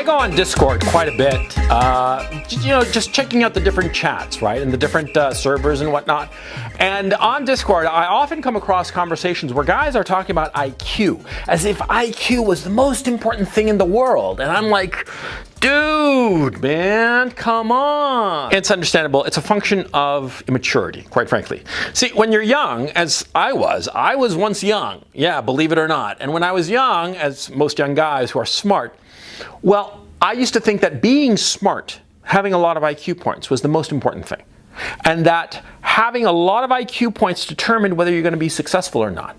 go on Discord quite a bit, just checking out the different chats, right, and the different servers and whatnot. And on Discord, I often come across conversations where guys are talking about IQ, as if IQ was the most important thing in the world. And I'm like, dude, man, come on. It's understandable. It's a function of immaturity, quite frankly. See, when you're young, as I was once young. Yeah, believe it or not. And when I was young, as most young guys who are smart, well, I used to think that being smart, having a lot of IQ points, was the most important thing. And that having a lot of IQ points determined whether you're going to be successful or not.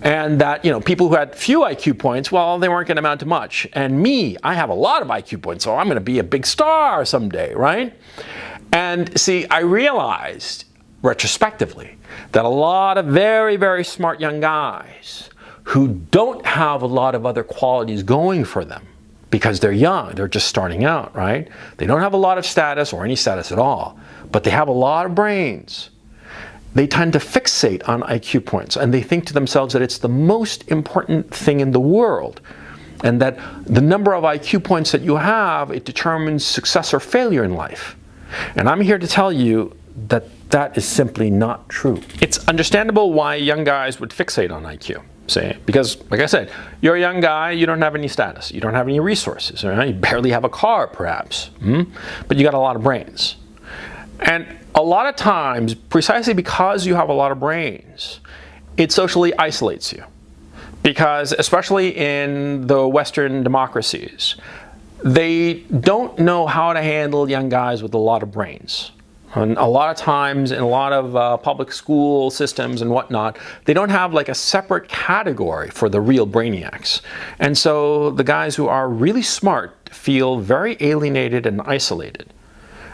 And that, people who had few IQ points, well, they weren't going to amount to much. And me, I have a lot of IQ points, so I'm going to be a big star someday, right? And see, I realized, retrospectively, that a lot of very, very smart young guys who don't have a lot of other qualities going for them, because they're young, they're just starting out, right? They don't have a lot of status or any status at all, but they have a lot of brains. They tend to fixate on IQ points, and they think to themselves that it's the most important thing in the world, and that the number of IQ points that you have, it determines success or failure in life. And I'm here to tell you that that is simply not true. It's understandable why young guys would fixate on IQ. See, because, like I said, you're a young guy, you don't have any status, you don't have any resources, right? You barely have a car, perhaps, but you got a lot of brains. And a lot of times, precisely because you have a lot of brains, it socially isolates you. Because, especially in the Western democracies, they don't know how to handle young guys with a lot of brains. And a lot of times, in a lot of public school systems and whatnot, they don't have like a separate category for the real brainiacs. And so the guys who are really smart feel very alienated and isolated.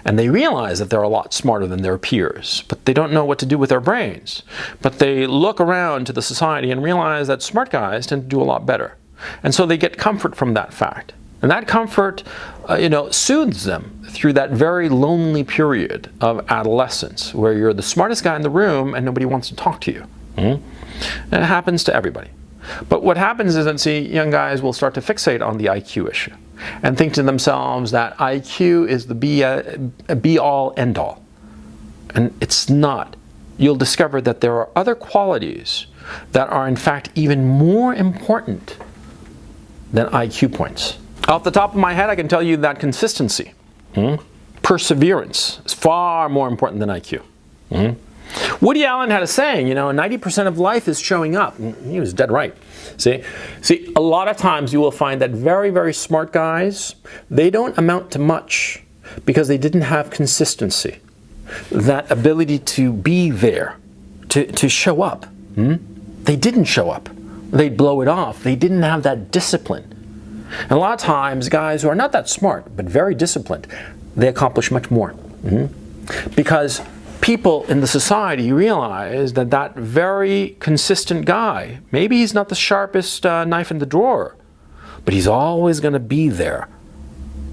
And they realize that they're a lot smarter than their peers, but they don't know what to do with their brains. But they look around to the society and realize that smart guys tend to do a lot better. And so they get comfort from that fact. And that comfort, soothes them through that very lonely period of adolescence, where you're the smartest guy in the room and nobody wants to talk to you. And it happens to everybody. But what happens is that, young guys will start to fixate on the IQ issue and think to themselves that IQ is the be-all, end-all. And it's not. You'll discover that there are other qualities that are, in fact, even more important than IQ points. Off the top of my head, I can tell you that consistency, perseverance, is far more important than IQ. Woody Allen had a saying, 90% of life is showing up. He was dead right. See, a lot of times you will find that very, very smart guys, they don't amount to much because they didn't have consistency. That ability to be there, to show up. They didn't show up. They'd blow it off. They didn't have that discipline. And a lot of times, guys who are not that smart, but very disciplined, they accomplish much more. Because people in the society realize that that very consistent guy, maybe he's not the sharpest knife in the drawer, but he's always going to be there.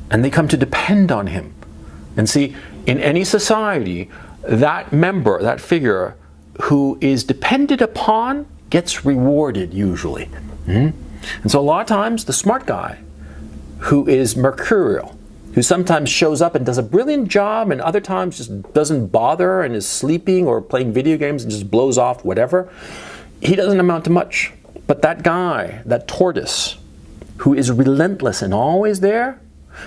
And they come to depend on him. And see, in any society, that member, that figure who is depended upon gets rewarded usually. And so a lot of times, the smart guy who is mercurial, who sometimes shows up and does a brilliant job and other times just doesn't bother and is sleeping or playing video games and just blows off whatever, he doesn't amount to much. But that guy, that tortoise, who is relentless and always there,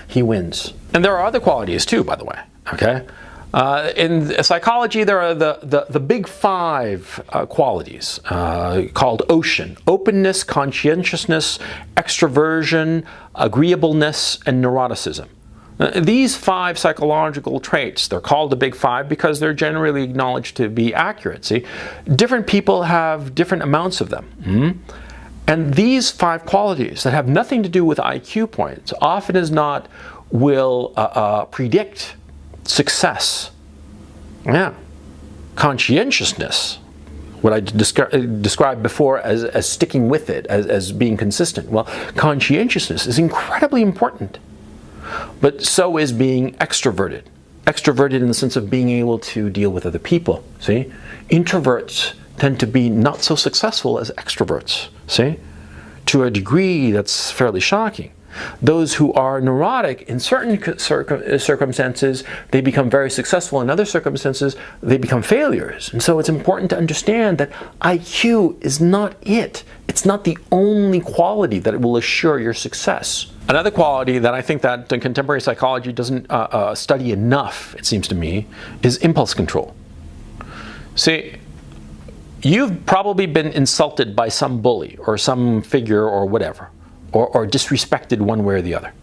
he wins. And there are other qualities too, by the way, okay? In psychology, there are the big five qualities called OCEAN: openness, conscientiousness, extroversion, agreeableness, and neuroticism. These five psychological traits, they're called the big five because they're generally acknowledged to be accurate. See, different people have different amounts of them. And these five qualities that have nothing to do with IQ points often as not will predict success. Yeah. Conscientiousness, what I described before as sticking with it, as being consistent. Well, conscientiousness is incredibly important, but so is being extroverted. Extroverted in the sense of being able to deal with other people, see? Introverts tend to be not so successful as extroverts, see? To a degree that's fairly shocking. Those who are neurotic, in certain circumstances, they become very successful. In other circumstances, they become failures. And so it's important to understand that IQ is not it. It's not the only quality that will assure your success. Another quality that I think that contemporary psychology doesn't study enough, it seems to me, is impulse control. See, you've probably been insulted by some bully or some figure or whatever, or disrespected one way or the other,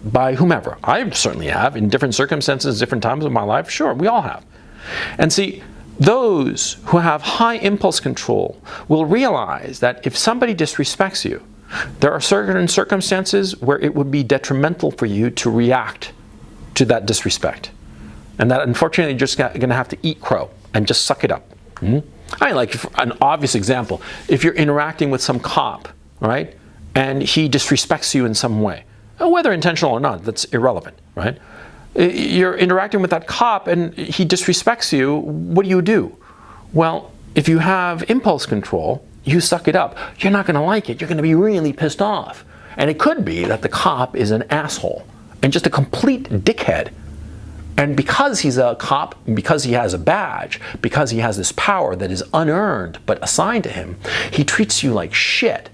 by whomever. I certainly have, in different circumstances, different times of my life. Sure, we all have. And see, those who have high impulse control will realize that if somebody disrespects you, there are certain circumstances where it would be detrimental for you to react to that disrespect. And that, unfortunately, you're just going to have to eat crow and just suck it up. I mean, like an obvious example, if you're interacting with some cop, right, and he disrespects you in some way, whether intentional or not, that's irrelevant, right? You're interacting with that cop and he disrespects you, what do? Well, if you have impulse control, you suck it up. You're not going to like it. You're going to be really pissed off. And it could be that the cop is an asshole and just a complete dickhead. And because he's a cop, because he has a badge, because he has this power that is unearned but assigned to him, he treats you like shit.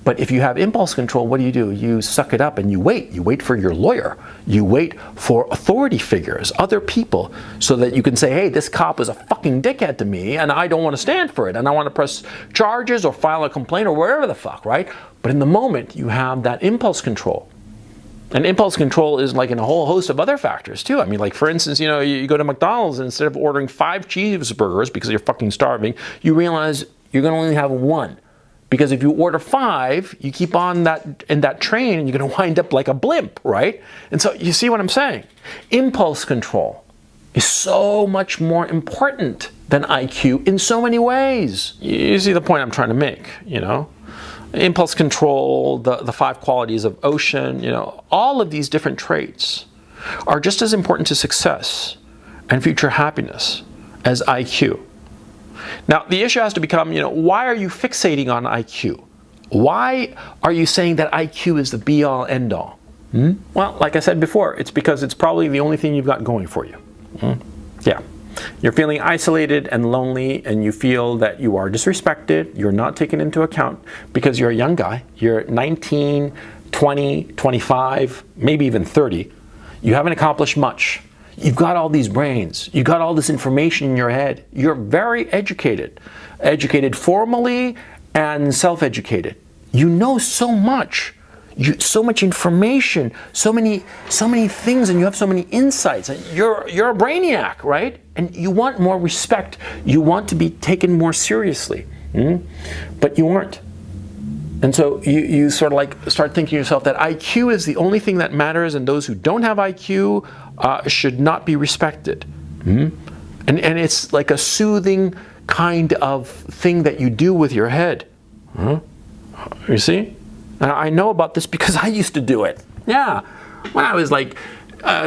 But if you have impulse control, what do? You suck it up and you wait. You wait for your lawyer. You wait for authority figures, other people, so that you can say, hey, this cop is a fucking dickhead to me and I don't want to stand for it. And I want to press charges or file a complaint or whatever the fuck, right? But in the moment, you have that impulse control. And impulse control is like in a whole host of other factors too. I mean, like for instance, you go to McDonald's and instead of ordering 5 cheeseburgers because you're fucking starving, you realize you're going to only have 1. Because if you order 5, you keep on in that train and you're going to wind up like a blimp, right? And so you see what I'm saying? Impulse control is so much more important than IQ in so many ways. You see the point I'm trying to make, Impulse control, the 5 qualities of ocean, all of these different traits are just as important to success and future happiness as IQ. Now, the issue has to become, why are you fixating on IQ? Why are you saying that IQ is the be-all, end-all? Well, like I said before, it's because it's probably the only thing you've got going for you. Yeah. You're feeling isolated and lonely, and you feel that you are disrespected, you're not taken into account because you're a young guy. You're 19, 20, 25, maybe even 30. You haven't accomplished much. You've got all these brains. You've got all this information in your head. You're very educated. Educated formally and self-educated. You know so much. So much information, so many things, and you have so many insights. You're a brainiac, right? And you want more respect. You want to be taken more seriously, but you aren't. And so you sort of like start thinking to yourself that IQ is the only thing that matters, and those who don't have IQ should not be respected. And it's like a soothing kind of thing that you do with your head. You see? I know about this because I used to do it. Yeah. When I was like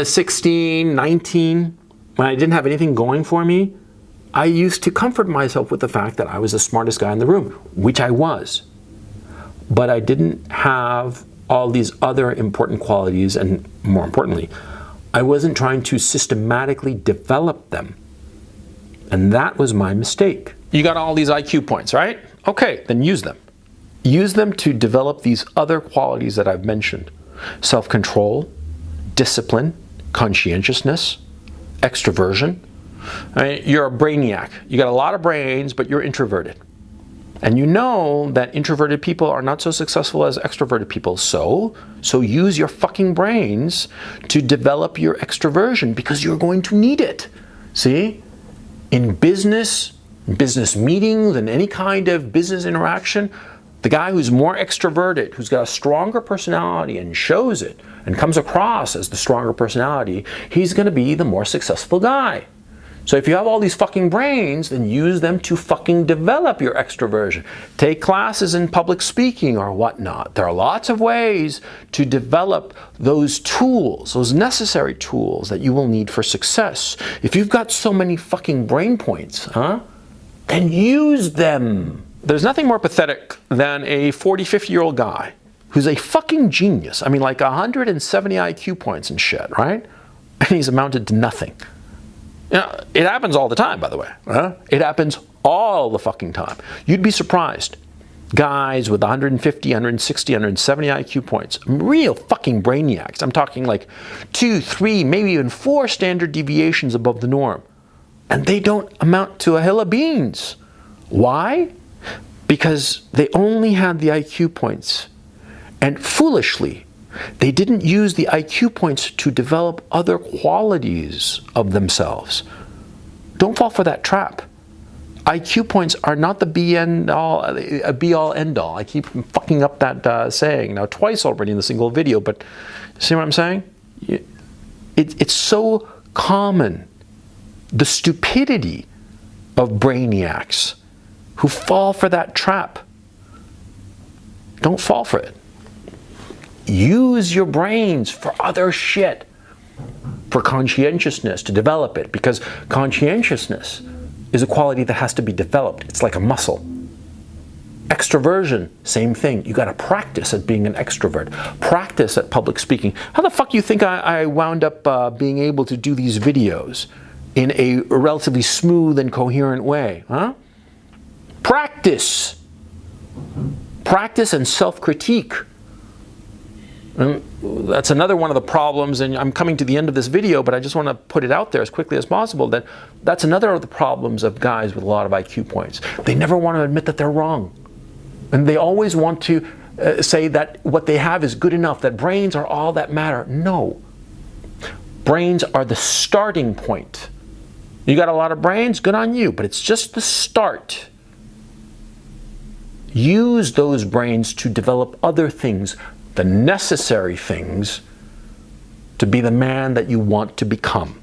16, 19, when I didn't have anything going for me, I used to comfort myself with the fact that I was the smartest guy in the room, which I was. But I didn't have all these other important qualities, and more importantly, I wasn't trying to systematically develop them. And that was my mistake. You got all these IQ points, right? Okay, then use them. Use them to develop these other qualities that I've mentioned. Self-control, discipline, conscientiousness, extroversion. I mean, you're a brainiac. You got a lot of brains, but you're introverted. And you know that introverted people are not so successful as extroverted people. So use your fucking brains to develop your extroversion because you're going to need it. See? In business meetings and any kind of business interaction, the guy who's more extroverted, who's got a stronger personality and shows it and comes across as the stronger personality, he's going to be the more successful guy. So if you have all these fucking brains, then use them to fucking develop your extroversion. Take classes in public speaking or whatnot. There are lots of ways to develop those tools, those necessary tools that you will need for success. If you've got so many fucking brain points, then use them. There's nothing more pathetic than a 40, 50-year-old guy who's a fucking genius. I mean, like 170 IQ points and shit, right? And he's amounted to nothing. You know, it happens all the time, by the way. It happens all the fucking time. You'd be surprised. Guys with 150, 160, 170 IQ points, real fucking brainiacs. I'm talking like 2, 3, maybe even 4 standard deviations above the norm. And they don't amount to a hill of beans. Why? Because they only had the IQ points. And foolishly, they didn't use the IQ points to develop other qualities of themselves. Don't fall for that trap. IQ points are not the be-all, end-all. I keep fucking up that saying now twice already in the single video, but see what I'm saying? It's so common. The stupidity of brainiacs who fall for that trap. Don't fall for it. Use your brains for other shit. For conscientiousness, to develop it, because conscientiousness is a quality that has to be developed. It's like a muscle. Extroversion, same thing. You got to practice at being an extrovert. Practice at public speaking. How the fuck you think I wound up being able to do these videos in a relatively smooth and coherent way? Huh? Practice. Practice and self-critique. That's another one of the problems, and I'm coming to the end of this video, but I just want to put it out there as quickly as possible, that that's another of the problems of guys with a lot of IQ points. They never want to admit that they're wrong. And they always want to say that what they have is good enough, that brains are all that matter. No. Brains are the starting point. You got a lot of brains, good on you, but it's just the start. Use those brains to develop other things, the necessary things, to be the man that you want to become.